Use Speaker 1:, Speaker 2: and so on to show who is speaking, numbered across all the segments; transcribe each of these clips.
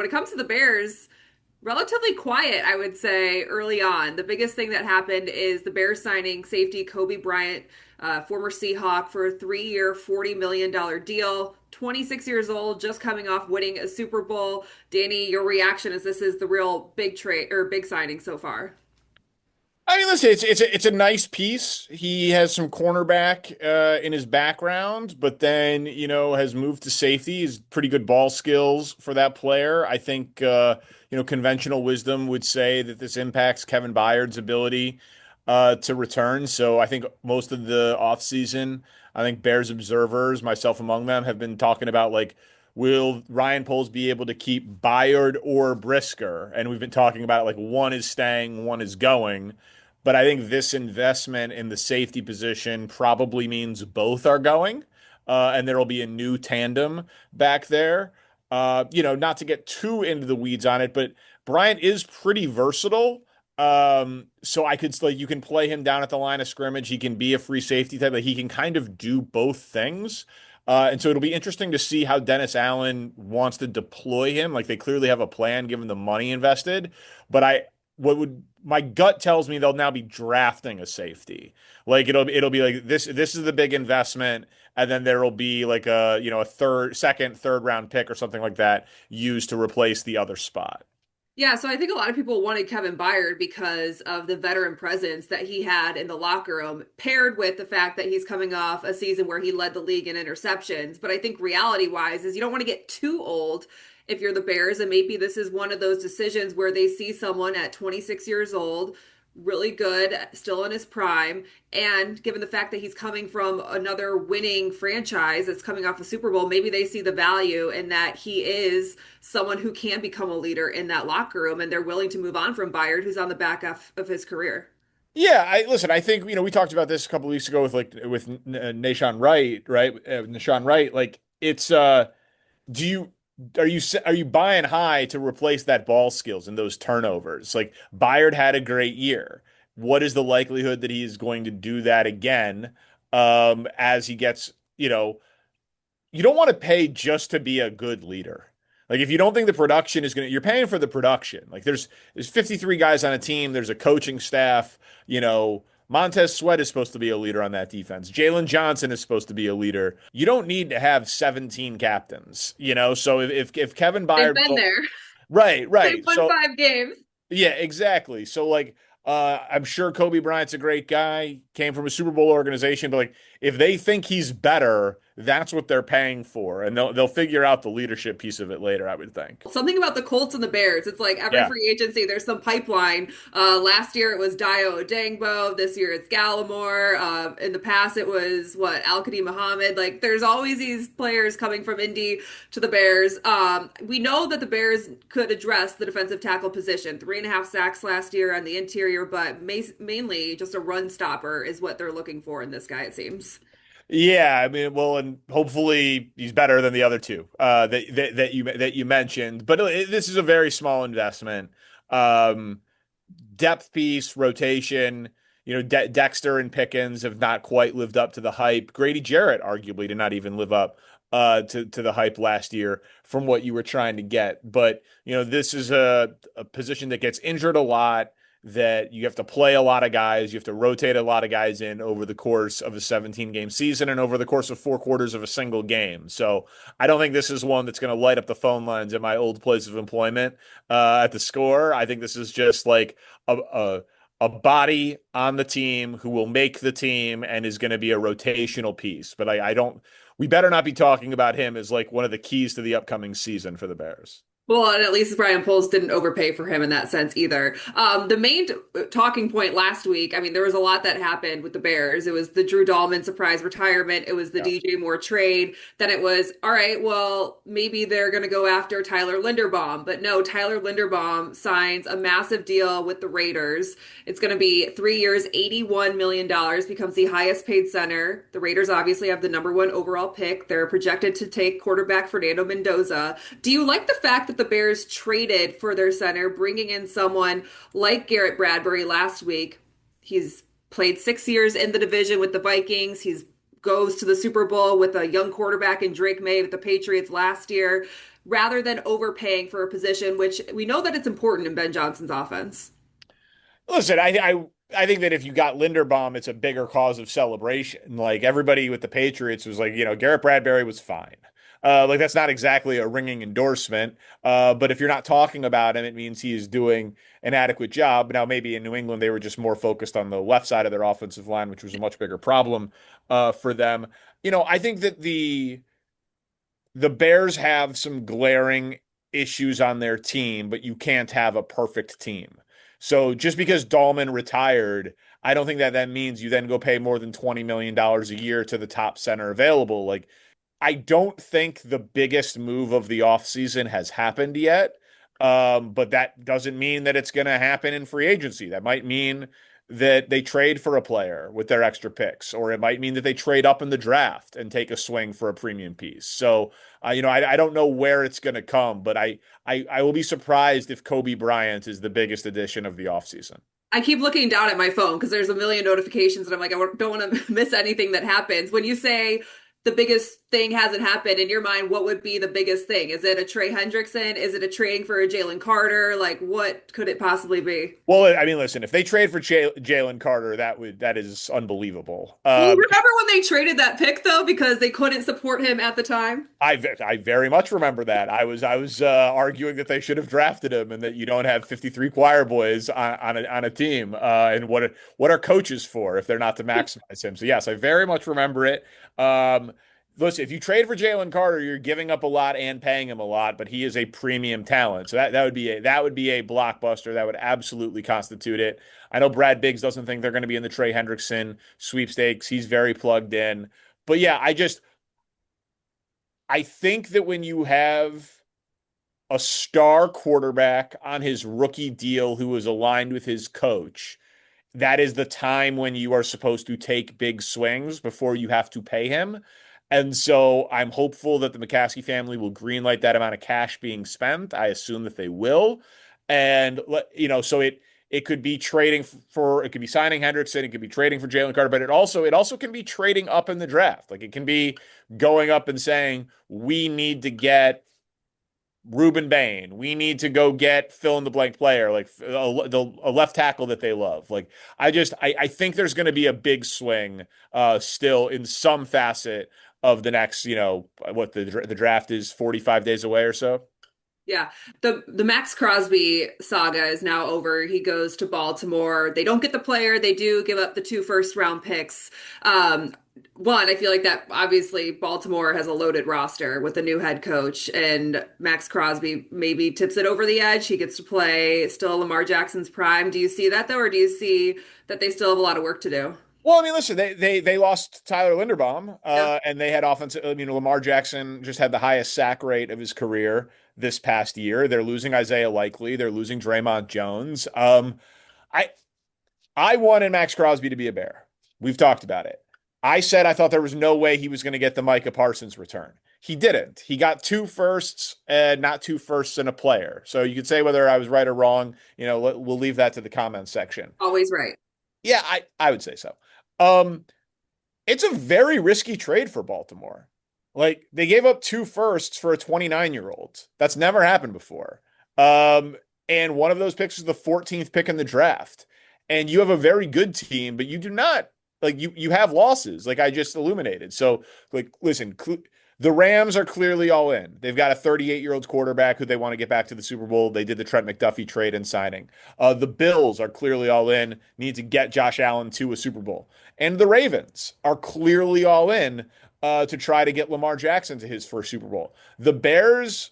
Speaker 1: it comes to the Bears, relatively quiet, I would say, early on. The biggest thing that happened is the Bears signing safety Coby Bryant, former Seahawk, for a 3-year, $40 million deal. 26 years old, just coming off winning a Super Bowl. Danny, your reaction is this is the real big trade or big signing so far?
Speaker 2: I mean, listen, it's a nice piece. He has some cornerback in his background, but then has moved to safety. He's pretty good ball skills for that player. I think conventional wisdom would say that this impacts Kevin Byard's ability to return. So I think most of the offseason, I think Bears observers, myself among them, have been talking about like, will Ryan Poles be able to keep Byard or Brisker? And we've been talking about like one is staying, one is going. But I think this investment in the safety position probably means both are going, and there will be a new tandem back there. Not to get too into the weeds on it, but Bryant is pretty versatile. So I could like you can play him down at the line of scrimmage. He can be a free safety type. Like he can kind of do both things. And so it'll be interesting to see how Dennis Allen wants to deploy him. Like they clearly have a plan given the money invested. But what would my gut tells me they'll now be drafting a safety. Like it'll be like this is the big investment, and then there will be like a third round pick or something like that used to replace the other spot.
Speaker 1: Yeah, so I think a lot of people wanted Kevin Byard because of the veteran presence that he had in the locker room, paired with the fact that he's coming off a season where he led the league in interceptions. But I think reality-wise is you don't want to get too old if you're the Bears, and maybe this is one of those decisions where they see someone at 26 years old really good, still in his prime. And given the fact that he's coming from another winning franchise that's coming off a Super Bowl, maybe they see the value in that he is someone who can become a leader in that locker room and they're willing to move on from Byard, who's on the back of his career.
Speaker 2: Yeah, I listen. I think we talked about this a couple of weeks ago with Nashawn Wright, right? Nashawn Wright, like it's do you are you buying high to replace that ball skills and those turnovers? Like Byard had a great year. What is the likelihood that he is going to do that again as he gets, you don't want to pay just to be a good leader. Like if you don't think the production is going to, you're paying for the production. Like there's 53 guys on a team. There's a coaching staff. Montez Sweat is supposed to be a leader on that defense. Jalen Johnson is supposed to be a leader. You don't need to have 17 captains. So if Kevin
Speaker 1: They've
Speaker 2: Byard,
Speaker 1: been there.
Speaker 2: right,
Speaker 1: They've
Speaker 2: right.
Speaker 1: won
Speaker 2: So
Speaker 1: 5 games.
Speaker 2: yeah, exactly. So like I'm sure Coby Bryant's a great guy, came from a Super Bowl organization, but like if they think he's better, that's what they're paying for. And they'll figure out the leadership piece of it later, I would think.
Speaker 1: Something about the Colts and the Bears. It's like every
Speaker 2: Yeah.
Speaker 1: free agency, there's some pipeline. Last year it was Dio Odengbo. This year it's Gallimore. In the past it was what Al-Qadi Muhammad. Like there's always these players coming from Indy to the Bears. We know that the Bears could address the defensive tackle position. 3.5 sacks last year on the interior, but mainly just a run stopper is what they're looking for in this guy. It seems.
Speaker 2: Yeah, I mean, well, and hopefully he's better than the other two that you mentioned. But this is a very small investment. Um, Depth piece, rotation. Dexter and Pickens have not quite lived up to the hype. Grady Jarrett arguably did not even live up to the hype last year from what you were trying to get. But this is a position that gets injured a lot, that you have to play a lot of guys, you have to rotate a lot of guys in over the course of a 17 game season and over the course of 4 quarters of a single game. So I don't think this is one that's going to light up the phone lines at my old place of employment at the Score. I think this is just like a body on the team who will make the team and is going to be a rotational piece. But I don't. We better not be talking about him as like one of the keys to the upcoming season for the Bears.
Speaker 1: Well, and at least Brian Poles didn't overpay for him in that sense either. The main talking point last week, I mean, there was a lot that happened with the Bears. It was the Drew Dahlman surprise retirement. It was the
Speaker 2: Yeah.
Speaker 1: DJ Moore trade. Then it was, all right, well, maybe they're going to go after Tyler Linderbaum. But no, Tyler Linderbaum signs a massive deal with the Raiders. It's going to be 3 years, $81 million, becomes the highest paid center. The Raiders obviously have the number one overall pick. They're projected to take quarterback Fernando Mendoza. Do you like the fact that the Bears traded for their center, bringing in someone like Garrett Bradbury last week? He's played 6 years in the division with the Vikings. He's goes to the Super Bowl with a young quarterback in Drake May with the Patriots last year. rather than overpaying for a position, which we know that it's important in Ben Johnson's offense.
Speaker 2: Listen, I think that if you got Linderbaum, it's a bigger cause of celebration. Like everybody with the Patriots was like, Garrett Bradbury was fine. Like that's not exactly a ringing endorsement. But if you're not talking about him, it means he is doing an adequate job. Now, maybe in New England, they were just more focused on the left side of their offensive line, which was a much bigger problem for them. I think that the Bears have some glaring issues on their team, but you can't have a perfect team. So just because Dahlman retired, I don't think that that means you then go pay more than $20 million dollars a year to the top center available. Like, I don't think the biggest move of the offseason has happened yet. But that doesn't mean that it's going to happen in free agency. That might mean that they trade for a player with their extra picks, or it might mean that they trade up in the draft and take a swing for a premium piece. So, I don't know where it's going to come, but I will be surprised if Coby Bryant is the biggest addition of the offseason.
Speaker 1: I keep looking down at my phone because there's a million notifications and I'm like, I don't want to miss anything that happens. When you say the biggest thing hasn't happened in your mind, what would be the biggest thing? Is it a Trey Hendrickson? Is it a trading for a Jalen Carter? Like, what could it possibly be?
Speaker 2: Well, I mean, listen, if they trade for Jalen Carter, that is unbelievable.
Speaker 1: Well, remember when they traded that pick though because they couldn't support him at the time?
Speaker 2: I very much remember that. I was arguing that they should have drafted him and that you don't have 53 choir boys on a team. And what are coaches for if they're not to maximize him? So yes, I very much remember it. Um, Listen, if you trade for Jalen Carter, you're giving up a lot and paying him a lot, but he is a premium talent. So that would be a blockbuster. That would absolutely constitute it. I know Brad Biggs doesn't think they're going to be in the Trey Hendrickson sweepstakes. He's very plugged in. But yeah, I think that when you have a star quarterback on his rookie deal who is aligned with his coach, that is the time when you are supposed to take big swings before you have to pay him. And so I'm hopeful that the McCaskey family will greenlight that amount of cash being spent. I assume that they will. And so it could be trading for it could be signing Hendrickson, it could be trading for Jalen Carter, but it also can be trading up in the draft. Like it can be going up and saying, we need to get Ruben Bain. We need to go get fill in the blank player, like a left tackle that they love. Like I think there's going to be a big swing still in some facet of the next, what the draft is 45 days away or so.
Speaker 1: Yeah, the Max Crosby saga is now over. He goes to Baltimore. They don't get the player. They do give up the two first round picks. One, I feel like that obviously Baltimore has a loaded roster with a new head coach, and Max Crosby maybe tips it over the edge. He gets to play still Lamar Jackson's prime. Do you see that though, or do you see that they still have a lot of work to do?
Speaker 2: Well, I mean, listen, they lost Tyler Linderbaum,
Speaker 1: Yeah,
Speaker 2: and they had offensive. I mean, Lamar Jackson just had the highest sack rate of his career this past year. They're losing Isaiah Likely. They're losing Draymond Jones. I I wanted Max Crosby to be a Bear. We've talked about it. I said I thought there was no way he was going to get the Micah Parsons return. He didn't. He got two firsts and not two firsts and a player. So you could say whether I was right or wrong. We'll leave that to the comments section.
Speaker 1: always right.
Speaker 2: Yeah, I would say so. Um, it's a very risky trade for Baltimore. Like they gave up two firsts for a 29-year-old. That's never happened before. And one of those picks is the 14th pick in the draft. And you have a very good team, but you do not like you have losses, like I just illuminated. So, like, listen, the Rams are clearly all in. They've got a 38-year-old quarterback who they want to get back to the Super Bowl. They did the Trent McDuffie trade and signing. The Bills are clearly all in, need to get Josh Allen to a Super Bowl. And the Ravens are clearly all in to try to get Lamar Jackson to his first Super Bowl. The Bears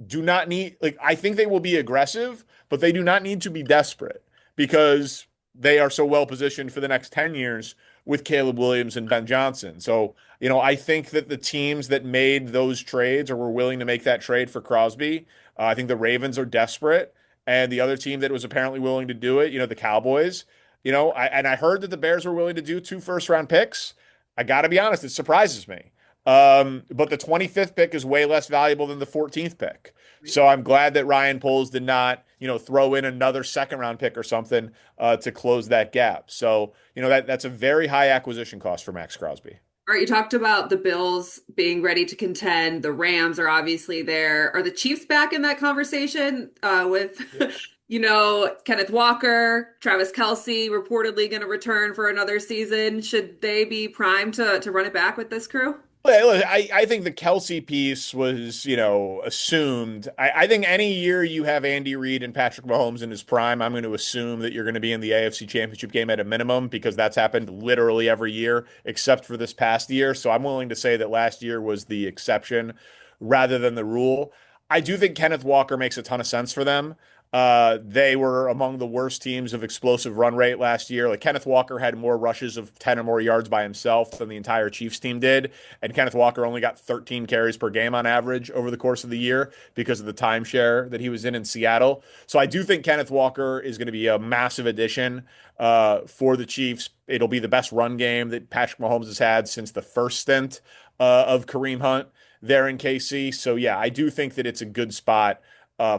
Speaker 2: do not need, like, I think they will be aggressive, but they do not need to be desperate because they are so well positioned for the next 10 years with Caleb Williams and Ben Johnson. So, I think that the teams that made those trades or were willing to make that trade for Crosby, I think the Ravens are desperate. And the other team that was apparently willing to do it, the Cowboys, I heard that the Bears were willing to do two first round picks. I got to be honest, it surprises me. But the 25th pick is way less valuable than the 14th pick. So I'm glad that Ryan Poles did not, throw in another second round pick or something to close that gap. So, that's a very high acquisition cost for Max Crosby.
Speaker 1: All right, you talked about the Bills being ready to contend. The Rams are obviously there. Are the Chiefs back in that conversation with, Kenneth Walker, Travis Kelce reportedly going to return for another season? Should they be primed to run it back with this crew?
Speaker 2: Look, I think the Kelsey piece was, assumed. I think any year you have Andy Reid and Patrick Mahomes in his prime, I'm going to assume that you're going to be in the AFC Championship game at a minimum because that's happened literally every year except for this past year. So I'm willing to say that last year was the exception rather than the rule. I do think Kenneth Walker makes a ton of sense for them. They were among the worst teams of explosive run rate last year. Like Kenneth Walker had more rushes of 10 or more yards by himself than the entire Chiefs team did. And Kenneth Walker only got 13 carries per game on average over the course of the year because of the timeshare that he was in Seattle. So I do think Kenneth Walker is going to be a massive addition for the Chiefs. It'll be the best run game that Patrick Mahomes has had since the first stint of Kareem Hunt there in KC. So yeah, I do think that it's a good spot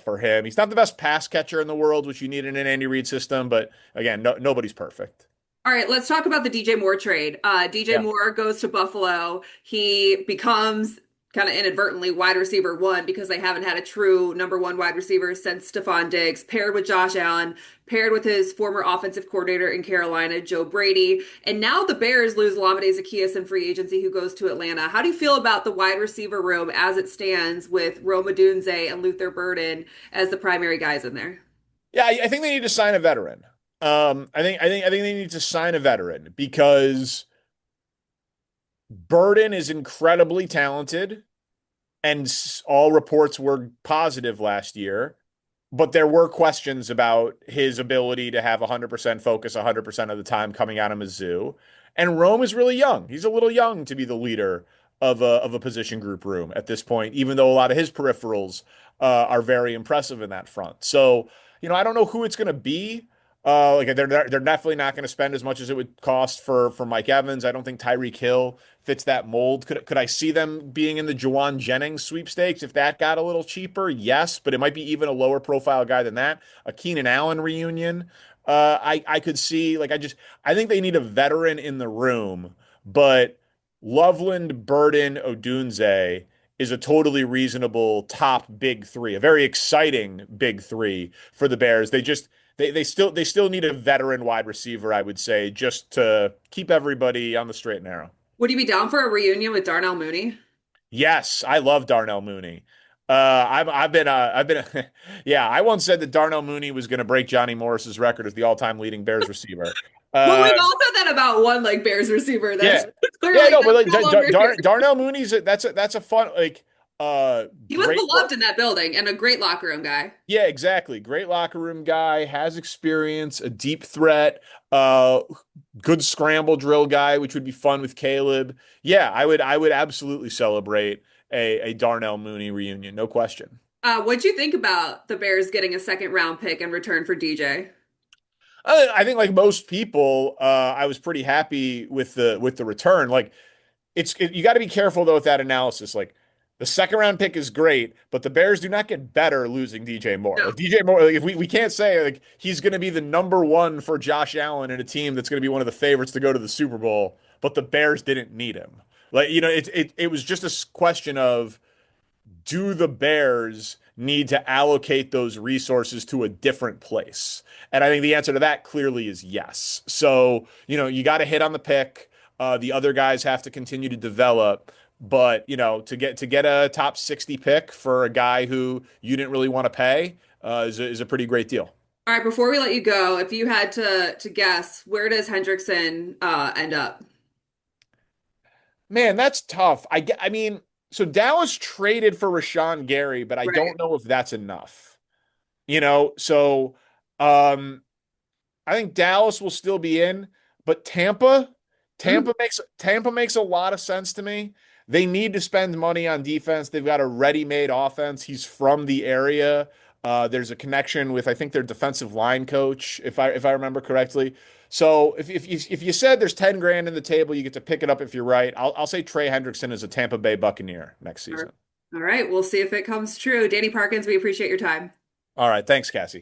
Speaker 2: for him. He's not the best pass catcher in the world, which you need in an Andy Reid system, but again, nobody's perfect.
Speaker 1: All right, let's talk about the DJ Moore trade. DJ
Speaker 2: Yeah.
Speaker 1: Moore goes to Buffalo. He becomes kind of inadvertently wide receiver one because they haven't had a true number one wide receiver since Stephon Diggs, paired with Josh Allen, paired with his former offensive coordinator in Carolina, Joe Brady. And now the Bears lose Olamide Zaccheaus in free agency, who goes to Atlanta. How do you feel about the wide receiver room as it stands with Rome Odunze and Luther Burden as the primary guys in there?
Speaker 2: Yeah, I think they need to sign a veteran. I think they need to sign a veteran because Burden is incredibly talented, and all reports were positive last year. But there were questions about his ability to have 100% focus 100% of the time coming out of Mizzou. And Rome is really young. He's a little young to be the leader of a position group room at this point, even though a lot of his peripherals are very impressive in that front. So, I don't know who it's going to be. Like they're definitely not going to spend as much as it would cost for Mike Evans. I don't think Tyreek Hill fits that mold. Could I see them being in the Juwan Jennings sweepstakes if that got a little cheaper? Yes, but it might be even a lower profile guy than that. A Keenan Allen reunion. I could see I think they need a veteran in the room, but Loveland, Burden, Odunze is a totally reasonable top big three, a very exciting big three for the Bears. They still need a veteran wide receiver, I would say, just to keep everybody on the straight and narrow.
Speaker 1: Would you be down for a reunion with Darnell Mooney?
Speaker 2: Yes, I love Darnell Mooney. I've been yeah, I once said that Darnell Mooney was going to break Johnny Morris's record as the all-time leading Bears receiver.
Speaker 1: Well,
Speaker 2: Uh,
Speaker 1: we've all said that about one like Bears receiver. That's
Speaker 2: yeah, yeah,
Speaker 1: clearly
Speaker 2: no, but
Speaker 1: that's
Speaker 2: like
Speaker 1: no longer here.
Speaker 2: Darnell Mooney's that's a fun
Speaker 1: He was
Speaker 2: great.
Speaker 1: beloved in that building and a great locker room guy.
Speaker 2: Yeah, exactly. Great locker room guy, has experience, a deep threat, uh, good scramble drill guy, which would be fun with Caleb. Yeah, I would absolutely celebrate a Darnell Mooney reunion, no question.
Speaker 1: What'd you think about the Bears getting a second round pick in return for DJ?
Speaker 2: I think like most people, I was pretty happy with the return. Like you got to be careful though with that analysis. Like the second round pick is great, but the Bears do not get better losing DJ Moore.
Speaker 1: No.
Speaker 2: Like DJ Moore, like if we can't say like he's going to be the number one for Josh Allen in a team that's going to be one of the favorites to go to the Super Bowl, but the Bears didn't need him. Like it was just a question of do the Bears need to allocate those resources to a different place? And I think the answer to that clearly is yes. So, you got to hit on the pick. The other guys have to continue to develop. But, to get a top 60 pick for a guy who you didn't really want to pay is a pretty great deal.
Speaker 1: All right, before we let you go, if you had to guess, where does Hendrickson end up?
Speaker 2: Man, that's tough. I mean, so Dallas traded for Rashawn Gary, but I
Speaker 1: Right.
Speaker 2: don't know if that's enough. So um I think Dallas will still be in, but Tampa,
Speaker 1: Mm.
Speaker 2: Tampa makes a lot of sense to me. They need to spend money on defense. They've got a ready-made offense. He's from the area. There's a connection with I think their defensive line coach, if I remember correctly. So if you said there's 10 grand in the table, you get to pick it up if you're right. I'll say Trey Hendrickson is a Tampa Bay Buccaneer next season.
Speaker 1: All right, we'll see if it comes true. Danny Parkins, we appreciate your time.
Speaker 2: All right, thanks, Cassie.